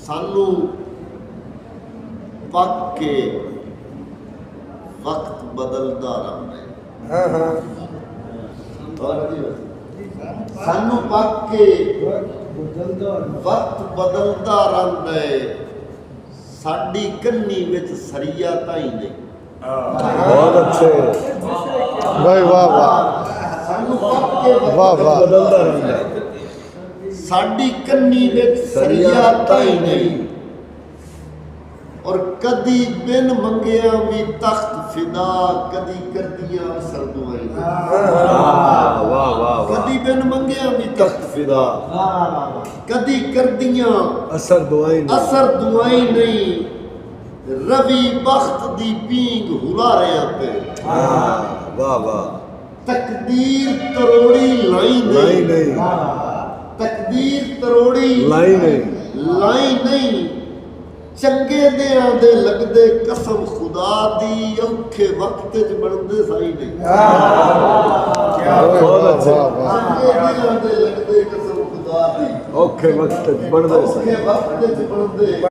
सानू पक के वक्त बदलता रहा है। सानू पक के वक्त बदलता रहा है। साडी कन्नी विच सरिया ताई नहीं। बहुत अच्छे भाई, वाह वाह, सानू पक के वाह वाह, बदलता रहा है। साडी कन्नी विच सरिया ताई नहीं। और कदी बिन मंगिया भी तख्त फिदा, कदी कर दिया असर दुआई। कदी बिन मंगिया भी तख्त फिदा, कदी कर दिया असर दुआई नहीं। रवि बख्त दी पींग हुलारिया पे, वाह वाह, तकदीर तरोड़ी लाई नहीं। तकदीर तरोड़ी लाई नहीं। चंगे दे आंदे लगदे कसम खुदा दी, औखे वक्त च बनदे साई नहीं। चंगे दे आंदे लगदे कसम खुदा दी, औखे वक्त च बनदे साई।